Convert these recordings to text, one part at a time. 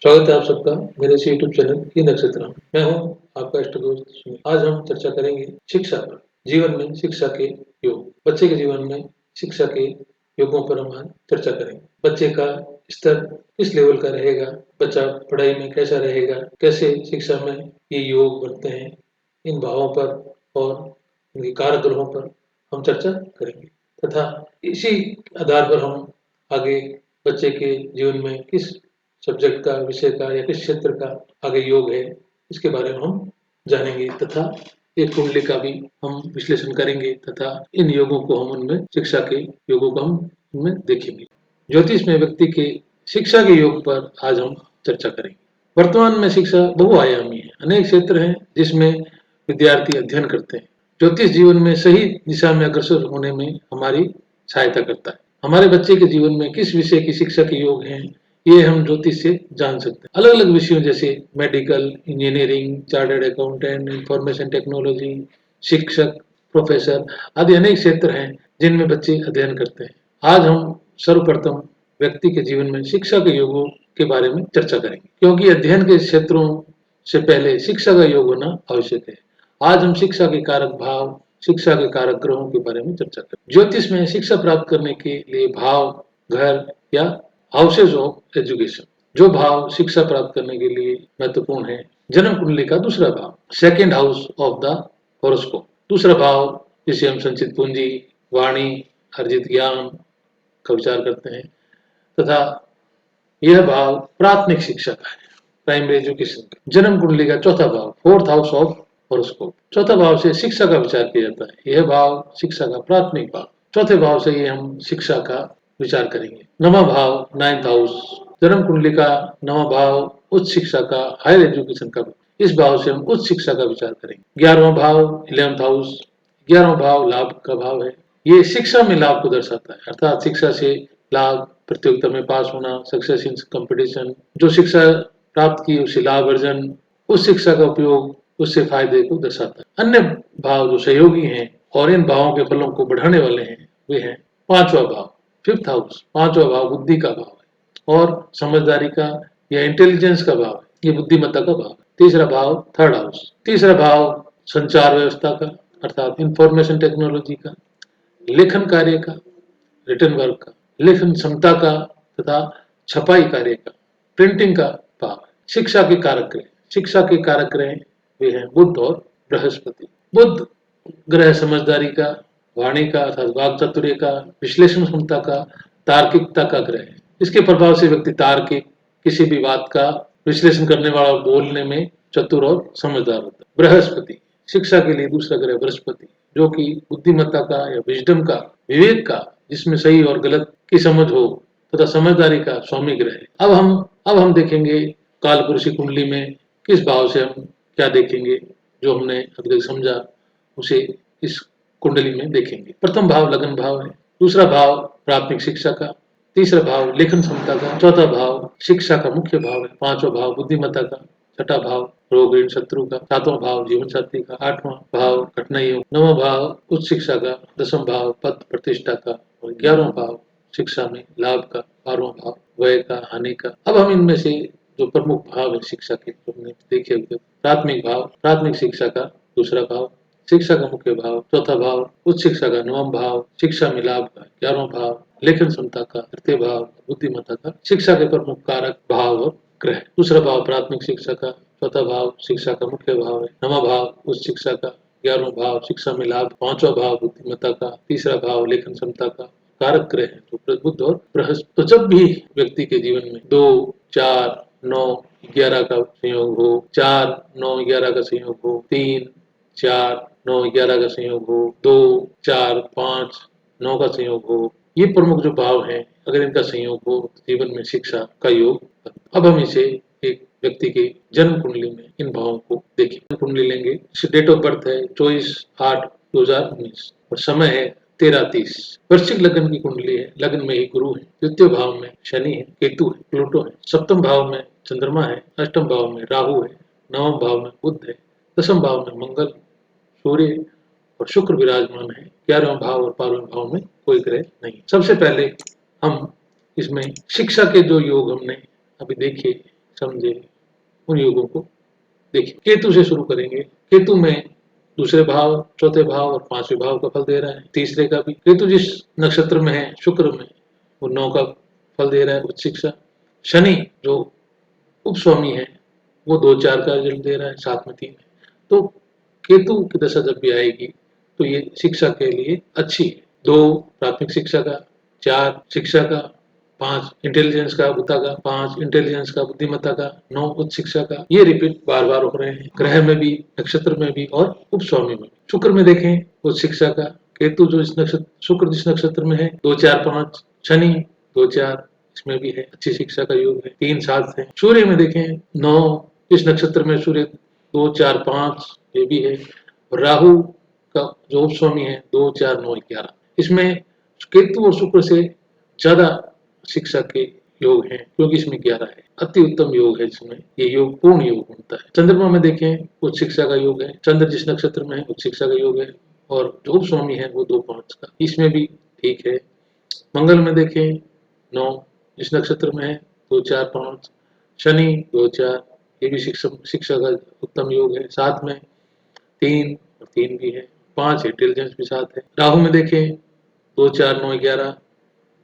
स्वागत है आप सबका मेरे इस यूट्यूब चैनल ये नक्षत्र में। मैं हूँ आपका इष्ट दोस्त सुमित। आज हम चर्चा करेंगे शिक्षा पर। जीवन में शिक्षा के योग, बच्चे के जीवन में शिक्षा के योगों पर हम आज चर्चा करेंगे। बच्चे का स्तर किस लेवल का रहेगा, बच्चा पढ़ाई में कैसा रहेगा, कैसे शिक्षा में ये योग बनते हैं, इन भावों पर और इनके कारक ग्रहों पर हम चर्चा करेंगे तथा इसी आधार पर हम आगे बच्चे के जीवन में किस सब्जेक्ट का, विषय का या किस क्षेत्र का आगे योग है, इसके बारे में हम जानेंगे तथा एक कुंडली का भी हम विश्लेषण करेंगे तथा इन योगों को हम उनमें शिक्षा के योगों को हम उनमें देखेंगे। ज्योतिष में व्यक्ति के शिक्षा के योग पर आज हम चर्चा करेंगे। वर्तमान में शिक्षा बहुआयामी है, अनेक क्षेत्र हैं जिसमें विद्यार्थी अध्ययन करते हैं। ज्योतिष जीवन में सही दिशा में अग्रसर होने में हमारी सहायता करता है। हमारे बच्चे के जीवन में किस विषय की शिक्षा के योग हैं, ये हम ज्योतिष से जान सकते हैं। अलग अलग विषयों जैसे medical, engineering, chartered accountant, information technology, शिक्षक, प्रोफेसर आदि अनेक क्षेत्र हैं जिनमें बच्चे अध्ययन करते हैं। आज हम सर्वप्रथम व्यक्ति के जीवन में शिक्षा के योगों के बारे में चर्चा करेंगे, क्योंकि अध्ययन के क्षेत्रों से पहले शिक्षा का योग होना आवश्यक है। आज हम शिक्षा के कारक भाव, शिक्षा के कारक ग्रहों के बारे में चर्चा करें। ज्योतिष में शिक्षा प्राप्त करने के लिए भाव, घर या हाउसेज ऑफ एजुकेशन, जो भाव शिक्षा प्राप्त करने के लिए महत्वपूर्ण है। जन्म कुंडली का दूसरा भाव, second house of the horoscope, दूसरा भाव जिसे हम संचित पूंजी, वाणी, अर्जित ज्ञान का विचार करते हैं तथा यह भाव प्राथमिक शिक्षा का है, प्राइमरी एजुकेशन का। जन्म कुंडली का चौथा भाव, फोर्थ हाउस ऑफ हॉरोस्कोप, चौथा भाव से शिक्षा का विचार किया जाता है। यह भाव शिक्षा का प्राथमिक भाव, चौथे भाव से ही हम शिक्षा का विचार करेंगे। नवा भाव, नाइन्थ हाउस, जन्म कुंडली का नवा भाव उच्च शिक्षा का, हायर एजुकेशन का, इस भाव से हम उच्च शिक्षा का विचार करेंगे। 11वां भाव, 11th हाउस, 11वां भाव लाभ का भाव है। ये शिक्षा में लाभ को दर्शाता है, अर्थात शिक्षा से लाभ, प्रतियोगिता में पास होना, सक्सेस इन कंपटीशन, जो शिक्षा प्राप्त की उससे लाभ अर्जन, उस शिक्षा का उपयोग, उससे फायदे को दर्शाता है। अन्य भाव जो सहयोगी हैं और इन भावों के फलों को बढ़ाने वाले हैं वे हैं 5वां भाव, फिफ्थ हाउस, 5वां भाव बुद्धि का भाव है और समझदारी का या इंटेलिजेंस का भाव है, ये बुद्धिमत्ता का भाव है। तीसरा भाव, थर्ड हाउस, तीसरा भाव संचार व्यवस्था का, अर्थात इंफॉर्मेशन टेक्नोलॉजी का, लेखन कार्य का, रिटर्न वर्क का, लेखन क्षमता का तथा छपाई कार्य का, प्रिंटिंग का भाव है। शिक्षा के कारक ग्रह, शिक्षा के कारक ग्रह वे हैं बुध और बृहस्पति। बुध ग्रह समझदारी का, वाणी का अर्थात वाक चातुर्य का, विश्लेषण क्षमता का, तार्किकता का ग्रह है। इसके प्रभाव से व्यक्ति तार्किक, किसी भी बात का विश्लेषण करने वाला, बोलने में चतुर और समझदार होता है। बृहस्पति शिक्षा के लिए दूसरा ग्रह बृहस्पति, जो कि बुद्धिमत्ता का या विजडम का, विवेक का, जिसमें सही और गलत की समझ हो तथा समझदारी का स्वामी ग्रह है। अब हम देखेंगे कालपुरुषी कुंडली में किस भाव से हम क्या देखेंगे, जो हमने अभी तक समझा उसे इस कुंडली में देखेंगे। प्रथम भाव लगन भाव है, दूसरा भाव प्राथमिक शिक्षा का, तीसरा भाव लेखन क्षमता का, चौथा भाव शिक्षा का मुख्य भाव है, पांचवा भाव बुद्धिमत्ता का, छठा भाव रोग ऋण शत्रु का, सातवां भाव जीवन साथी का, आठवां भाव कठिनाइयों, नौवां भाव उच्च शिक्षा का, दसवां भाव पद प्रतिष्ठा का और 11वां भाव शिक्षा में लाभ का, 12वां भाव व्यय का, हानि का। अब हम इनमें से जो प्रमुख भाव है शिक्षा के, हमने देखे हुए प्राथमिक भाव, प्राथमिक शिक्षा का दूसरा भाव, शिक्षा का मुख्य भाव चौथा भाव, उच्च शिक्षा का नवम भाव, शिक्षा में लाभ का 11वां भाव, लेखन क्षमता का तृतीय भाव, बुद्धिमत्ता का। शिक्षा के प्रमुख कारक भाव और ग्रह। दूसरा भाव प्राथमिक शिक्षा का, चौथा भाव शिक्षा का मुख्य भाव है, नवा भाव उच्च शिक्षा का, 11वां भाव शिक्षा में लाभ, पांचवा भाव बुद्धिमत्ता का, तीसरा भाव लेखन क्षमता का। कारक ग्रह है तो बुध और बृहस्पति। तो जब भी व्यक्ति के जीवन में 2, 4, 9, 11 का संयोग हो, 4, 9, 11 का संयोग हो, 3, 4, 9, 11 का संयोग हो, 2, 4, 5, 9 का संयोग हो, ये प्रमुख जो भाव हैं, अगर इनका संयोग हो तो जीवन में शिक्षा का योग। अब हम इसे एक व्यक्ति के जन्म कुंडली में इन भावों को देखें। कुंडली लेंगे, डेट ऑफ बर्थ है 24/8/2019 और समय है 13:30। वृश्चिक लग्न की कुंडली है, लग्न में ही गुरु है, द्वितीय भाव में शनि है, केतु है, प्लूटो है, सप्तम भाव में चंद्रमा है, अष्टम भाव में राहु है, नवम भाव में बुध है, दसम भाव में मंगल, सूर्य और शुक्र विराजमान है। 11वां भाव और 12वें भाव में कोई ग्रह नहीं। सबसे पहले हम इसमें शिक्षा के जो योग हमने अभी देखे, समझे, उन योगों को देखिए। केतु से शुरू करेंगे। केतु में दूसरे भाव, चौथे भाव और पांचवें भाव का फल दे रहा है। तीसरे का भी। केतु जिस नक्षत्र में है, शुक्र में, वो 9 का फल दे रहा है, उच्च शिक्षा। शनि जो उपस्वामी है, वो 2-4 का रिजल्ट दे रहा है, 7 में 3 है। तो केतु की दशा जब भी आएगी तो ये शिक्षा के लिए अच्छी है। 2 प्राथमिक शिक्षा का, 4 शिक्षा का, 5 इंटेलिजेंस का, बुद्धा का, 5 इंटेलिजेंस का, बुद्धिमत्ता का, 9 उच्च शिक्षा का। ये रिपीट बार-बार हो रहे हैं, ग्रह में भी, नक्षत्र में भी और उपस्वामी में। शुक्र में देखें उच्च शिक्षा का, केतु जो इस नक्षत्र, शुक्र जिस नक्षत्र में है, 2, 4, 5, शनि 2, 4 इसमें भी है, अच्छी शिक्षा का योग है, 3, 7 है। सूर्य में देखें 9 इस नक्षत्र में, सूर्य 2, 4, 5 ये भी है। राहु का जो उपस्वामी है 2, 4, 9, 11 इसमें केतु और शुक्र से ज्यादा शिक्षा के योग हैं, क्योंकि इसमें 11 है। अति उत्तम योग है इसमें, ये योग पूर्ण योग बनता है। चंद्रमा में देखें उच्च शिक्षा का योग है, चंद्र जिस नक्षत्र में है उच्च शिक्षा का योग है, और जो उपस्वामी है वो 2, 5 का, इसमें भी ठीक है। मंगल में देखें 9 जिस नक्षत्र में है 2, 4, 5, शनि 2, 4 ये भी शिक्षा का उत्तम योग है। 7 में 3 और 3 भी है, 5 इंटेलिजेंस भी 7 है। राहु में देखें 2, 4, 9, 11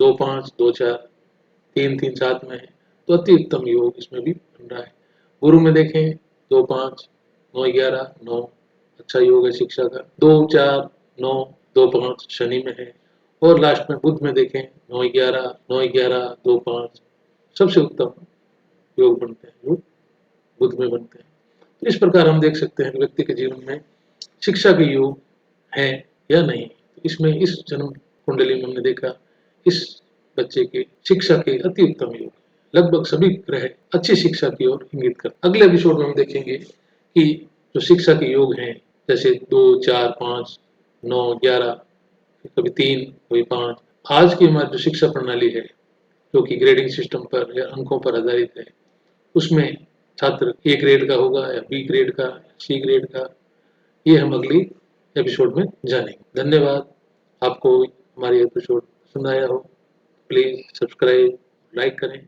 2, 5, 2, 4 3, 3, 7 में है, तो अति उत्तम योग इसमें भी बन रहा है। गुरु में देखें 2, 5, 9, 11 9 अच्छा योग है शिक्षा का। 2, 4, 9 2, 5 शनि में है, और लास्ट में बुध में देखें 9, 11 9, 11 2, 5 सबसे उत्तम योग बनते हैं, जो बुध में बनते हैं। तो इस प्रकार हम देख सकते हैं कि व्यक्ति के जीवन में शिक्षा के योग हैं या नहीं। इसमें इस जन्म कुंडली में हमने देखा इस बच्चे के शिक्षा के अति उत्तम योग, लगभग सभी ग्रह अच्छी शिक्षा की ओर इंगित करते। अगले एपिसोड में हम देखेंगे कि जो शिक्षा के योग हैं, जैसे 2, 4, 5, 9, 11 कभी 3 कभी 5, आज की हमारी जो शिक्षा प्रणाली है, जो कि ग्रेडिंग सिस्टम पर या अंकों पर आधारित है, उसमें छात्र ए ग्रेड का होगा या बी ग्रेड का, सी ग्रेड का, ये हम अगली एपिसोड में जानेंगे। धन्यवाद। आपको हमारी एपिसोड पसंद आया हो, प्लीज़ सब्सक्राइब, लाइक करें।